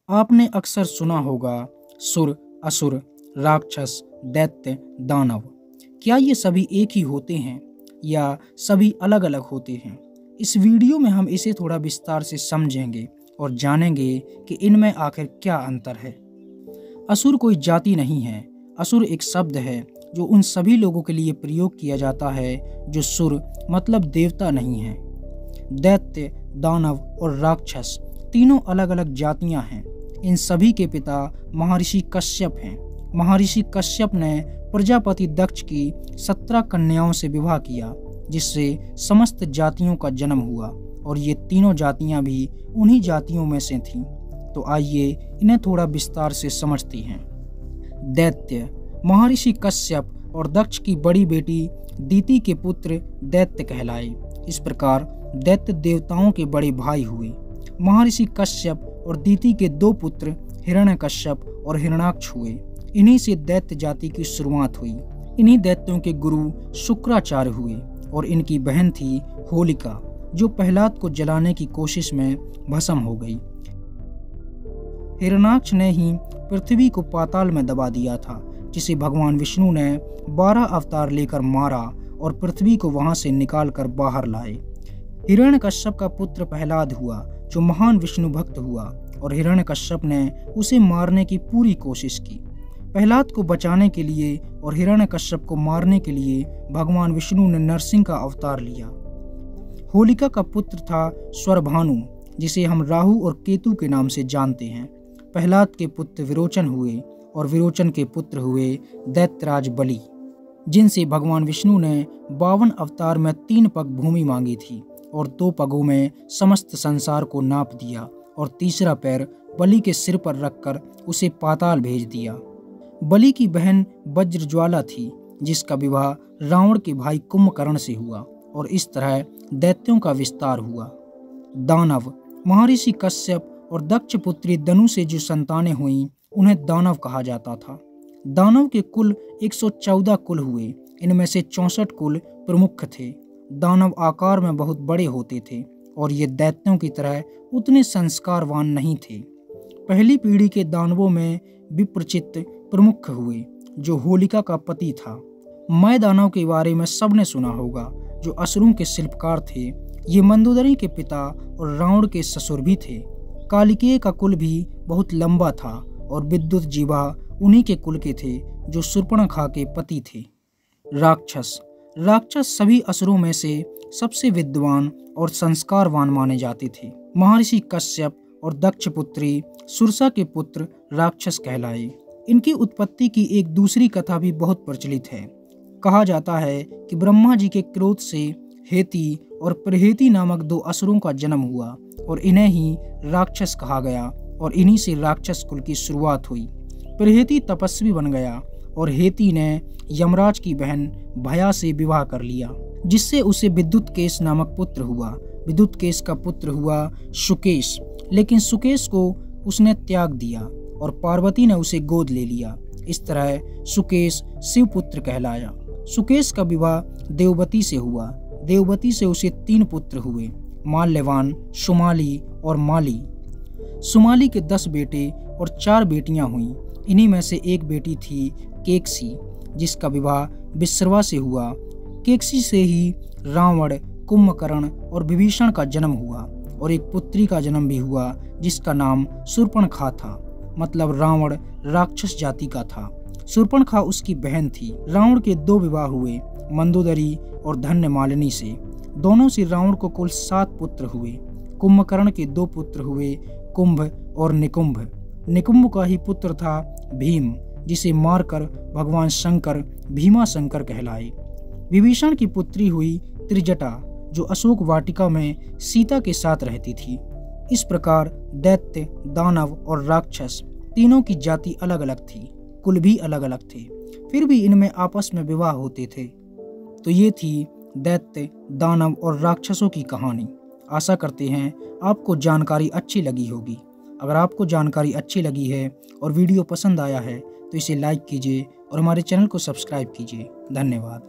आपने अक्सर सुना होगा सुर, असुर, राक्षस, दैत्य, दानव। क्या ये सभी एक ही होते हैं या सभी अलग अलग होते हैं? इस वीडियो में हम इसे थोड़ा विस्तार से समझेंगे और जानेंगे कि इनमें आखिर क्या अंतर है। असुर कोई जाति नहीं है। असुर एक शब्द है जो उन सभी लोगों के लिए प्रयोग किया जाता है जो सुर मतलब देवता नहीं है। दैत्य, दानव और राक्षस तीनों अलग अलग जातियां हैं। इन सभी के पिता महर्षि कश्यप हैं। महर्षि कश्यप ने प्रजापति दक्ष की 17 कन्याओं से विवाह किया, जिससे समस्त जातियों का जन्म हुआ और ये तीनों जातियां भी उन्हीं जातियों में से थीं। तो आइए इन्हें थोड़ा विस्तार से समझते हैं। दैत्य महर्षि कश्यप और दक्ष की बड़ी बेटी दीति के पुत्र दैत्य कहलाए। इस प्रकार दैत्य देवताओं के बड़े भाई हुए। महर्षि कश्यप और दीति के 2 पुत्र हिरण्यकश्यप और हिरण्याक्ष हुए। इन्हीं से दैत्य जाति की शुरुआत हुई। इन्हीं दैत्यों के गुरु शुक्राचार्य हुए और इनकी बहन थी होलिका, जो प्रहलाद को जलाने की कोशिश में भस्म हो गई। हिरण्याक्ष ने ही पृथ्वी को पाताल में दबा दिया था, जिसे भगवान विष्णु ने 12 अवतार लेकर मारा और पृथ्वी को वहां से निकाल कर बाहर लाए। हिरण्यकश्यप का पुत्र प्रहलाद हुआ, जो महान विष्णु भक्त हुआ और हिरण्यकश्यप ने उसे मारने की पूरी कोशिश की। प्रहलाद को बचाने के लिए और हिरण्यकश्यप को मारने के लिए भगवान विष्णु ने नरसिंह का अवतार लिया। होलिका का पुत्र था स्वरभानु, जिसे हम राहु और केतु के नाम से जानते हैं। प्रहलाद के पुत्र विरोचन हुए और विरोचन के पुत्र हुए दैत्यराज बलि, जिनसे भगवान विष्णु ने 52 अवतार में 3 पग भूमि मांगी थी और 2 पगों में समस्त संसार को नाप दिया और तीसरा पैर बलि के सिर पर रखकर उसे पाताल भेज दिया। बलि की बहन वज्रज्वाला थी, जिसका विवाह रावण के भाई कुंभकर्ण से हुआ और इस तरह दैत्यों का विस्तार हुआ। दानव महर्षि कश्यप और दक्ष पुत्री दनु से जो संतानें हुईं, उन्हें दानव कहा जाता था। दानव के कुल 114 कुल हुए। इनमें से 64 कुल प्रमुख थे। दानव आकार में बहुत बड़े होते थे और ये दैत्यों की तरह उतने संस्कारवान नहीं थे। पहली पीढ़ी के दानवों में विप्रचित्त प्रमुख हुए, जो होलिका का पति था। मैं दानव के बारे में सबने सुना होगा, जो असुरों के शिल्पकार थे। ये मंदोदरी के पिता और रावण के ससुर भी थे। कालिकेय का कुल भी बहुत लंबा था और विद्युत जीवा उन्हीं के कुल के थे, जो शूर्पणखा के पति थे। राक्षस सभी असुरों में से सबसे विद्वान और संस्कारवान माने जाते थे। महर्षि कश्यप और दक्ष पुत्री सुरसा के पुत्र राक्षस कहलाए। इनकी उत्पत्ति की एक दूसरी कथा भी बहुत प्रचलित है। कहा जाता है कि ब्रह्मा जी के क्रोध से हेती और प्रहेती नामक 2 असुरों का जन्म हुआ और इन्हें ही राक्षस कहा गया और इन्हीं से राक्षस कुल की शुरुआत हुई। प्रहेती तपस्वी बन गया और हेती ने यमराज की बहन भया से विवाह कर लिया, जिससे उसे विद्युतकेश नामक पुत्र हुआ। विद्युतकेश का पुत्र हुआ सुकेश, लेकिन सुकेश को उसने त्याग दिया और पार्वती ने उसे गोद ले लिया। इस तरह सुकेश शिवपुत्र कहलाया। सुकेश का विवाह देववती से हुआ। देववती से उसे 3 पुत्र हुए, माल्यवान, सुमाली और माली। सुमाली के 10 बेटे और 4 बेटियां हुईं। इन्हीं में से एक बेटी थी केकसी, जिसका विवाह विश्रवा से हुआ। केकसी से ही रावण, कुंभकर्ण और विभीषण का जन्म हुआ और एक पुत्री का जन्म भी हुआ, जिसका नाम शूर्पणखा था, मतलब रावण राक्षस जाति का था। शूर्पणखा उसकी बहन थी। रावण के 2 विवाह हुए, मंदोदरी और धन्यमालिनी से। दोनों से रावण को कुल 7 पुत्र हुए। कुंभकर्ण के 2 पुत्र हुए, कुंभ और निकुंभ। निकुंभ का ही पुत्र था भीम, जिसे मारकर भगवान शंकर भीमा शंकर कहलाए। विभीषण की पुत्री हुई त्रिजटा, जो अशोक वाटिका में सीता के साथ रहती थी। इस प्रकार दैत्य, दानव और राक्षस तीनों की जाति अलग अलग थी, कुल भी अलग अलग थे, फिर भी इनमें आपस में विवाह होते थे। तो ये थी दैत्य, दानव और राक्षसों की कहानी। आशा करते हैं आपको जानकारी अच्छी लगी होगी। अगर आपको जानकारी अच्छी लगी है और वीडियो पसंद आया है तो इसे लाइक कीजिए और हमारे चैनल को सब्सक्राइब कीजिए। धन्यवाद।